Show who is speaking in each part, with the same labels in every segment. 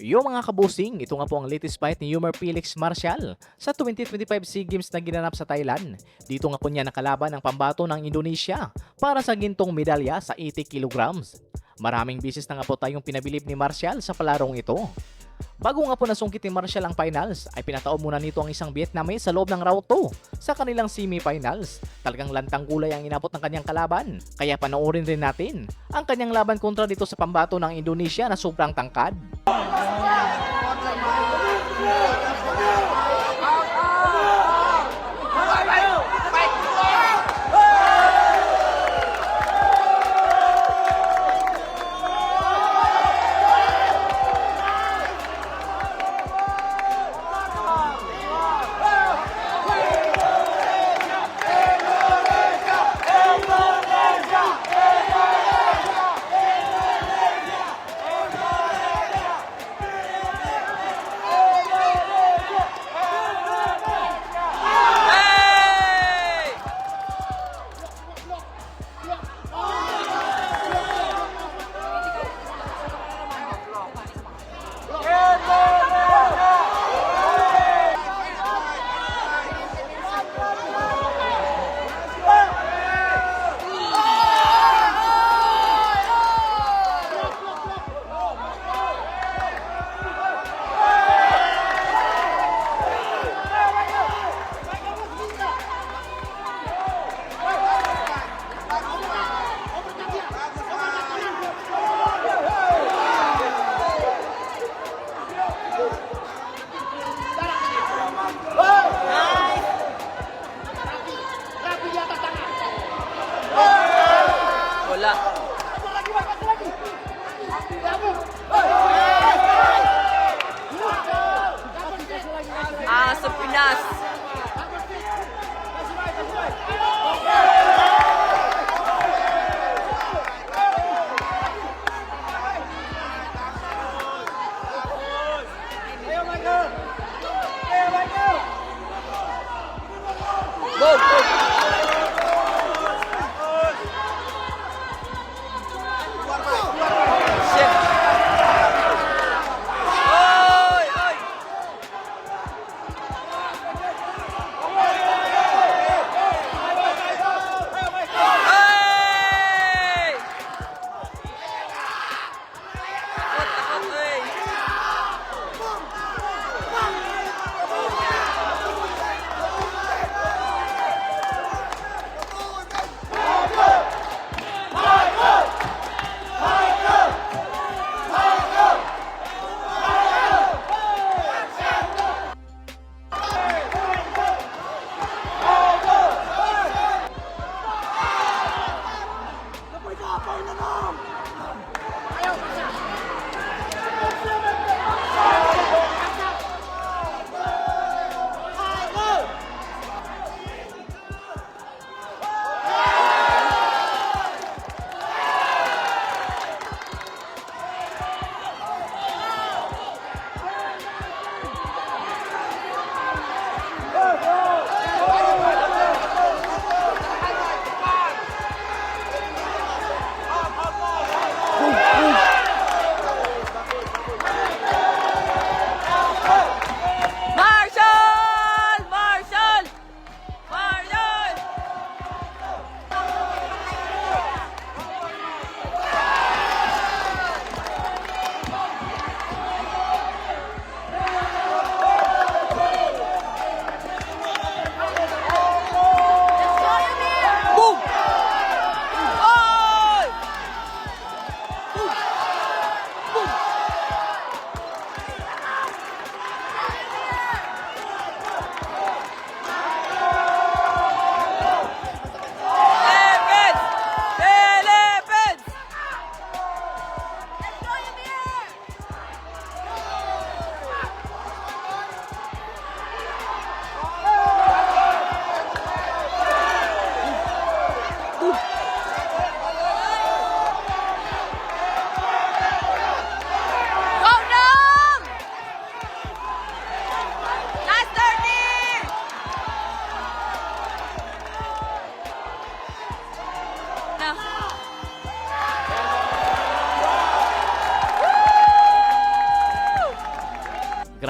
Speaker 1: Yo mga kabusing, ito nga po ang latest fight ni Yumar Felix Martial sa 2025 SEA Games na ginanap sa Thailand. Dito nga po niya nakalaban ang pambato ng Indonesia para sa gintong medalya sa 80 kilograms. Maraming bisis na nga po tayong pinabilib ni Martial sa palarong ito. Bago nga po nasungkit ni Martial ang finals, ay pinataob muna nito ang isang Vietnamese sa loob ng round 2 sa kanilang semi-finals. Talagang lantang gulay ang inabot ng kanyang kalaban, kaya panoorin rin natin ang kanyang laban kontra dito sa pambato ng Indonesia na sobrang tangkad.
Speaker 2: Wala. Sa Pinas. Go, go.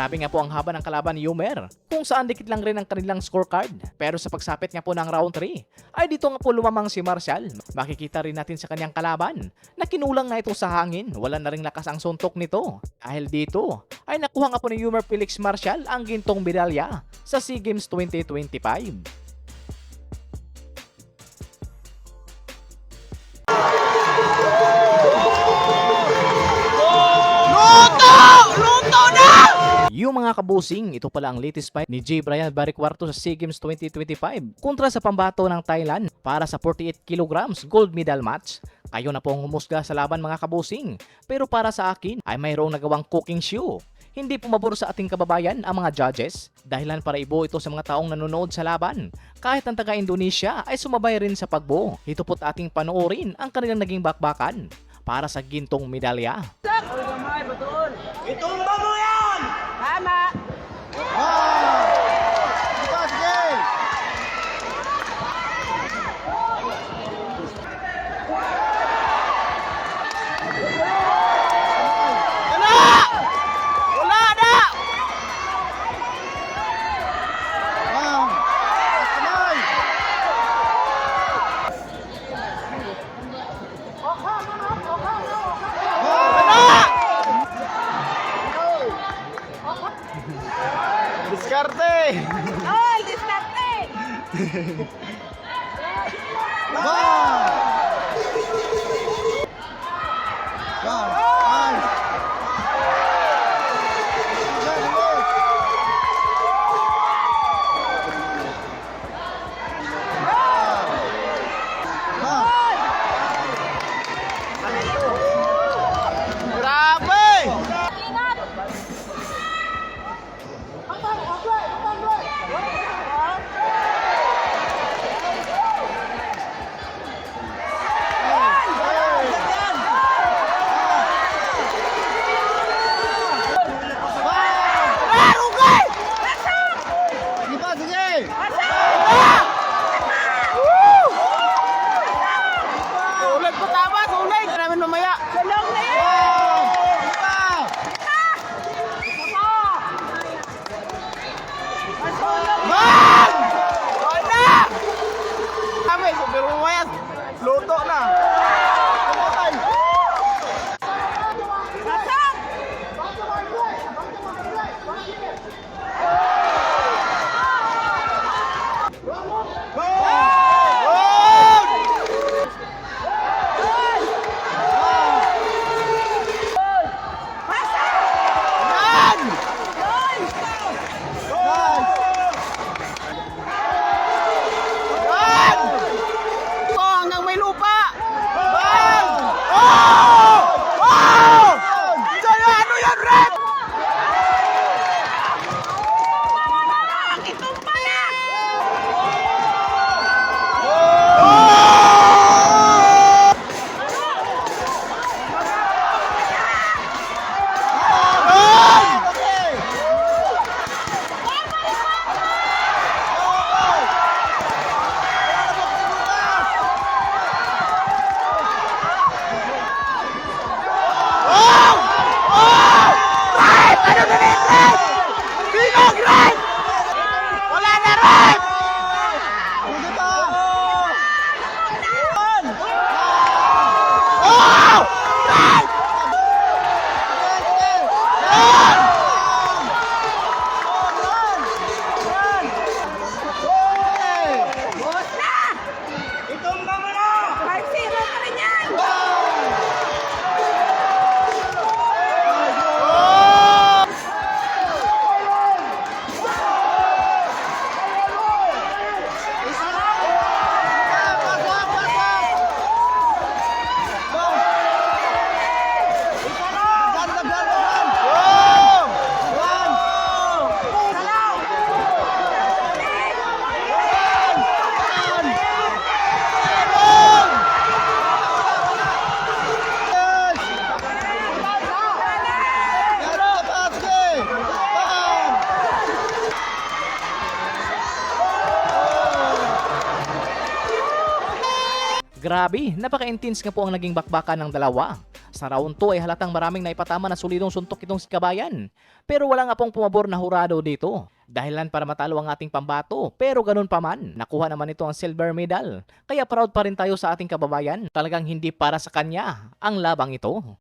Speaker 1: Grabe nga po ang haba ng kalaban ni Yumer, kung saan dikit lang rin ang kanilang scorecard. Pero sa pagsapit nga po ng round 3, ay dito nga po lumamang si Marshall. Makikita rin natin sa kanyang kalaban na kinulang na ito sa hangin, wala na ring lakas ang suntok nito. Dahil dito, ay nakuha nga po ni Yumer Felix Marshall ang gintong medalya sa SEA Games 2025. Yung mga kabusing, ito pala ang latest fight ni J. Brian Barriquarto sa SEA Games 2025 kontra sa pambato ng Thailand para sa 48 kilograms gold medal match. Kayo na po ang humusga sa laban mga kabusing, pero para sa akin ay mayroong nagawang cooking show. Hindi pumabor sa ating kababayan ang mga judges, dahilan para ibo ito sa mga taong nanonood sa laban. Kahit ang taga-Indonesia ay sumabay rin sa pagbo. Ito po't ating panoorin ang kanilang naging bakbakan para sa gintong medalya.
Speaker 3: Itumba mo yan!
Speaker 2: Tama!
Speaker 3: Sige!
Speaker 2: Wala na!
Speaker 3: Kamay! Diskarte!
Speaker 2: All diskarte!
Speaker 3: Grabe! Sige pa, sige!
Speaker 2: Sulag po tama! Sulag! Namin mamaya! Sulong na yan!
Speaker 3: Kami, super mamaya! Luto na!
Speaker 2: Hanggang may lupa!
Speaker 3: Ano yan, Red?
Speaker 2: Itong pala!
Speaker 3: Wala na, Red! Itumba mo na!
Speaker 2: 5-0 pa rin yan!
Speaker 1: Grabe, napaka-intense nga po ang naging bakbakan ng dalawa. Sa round 2 ay halatang maraming naipatama na solidong suntok itong si Kabayan. Pero wala nga pong pumabor na hurado dito. Dahilan para matalo ang ating pambato. Pero ganun pa man, nakuha naman ito ang silver medal. Kaya proud pa rin tayo sa ating kababayan. Talagang hindi para sa kanya ang labang ito.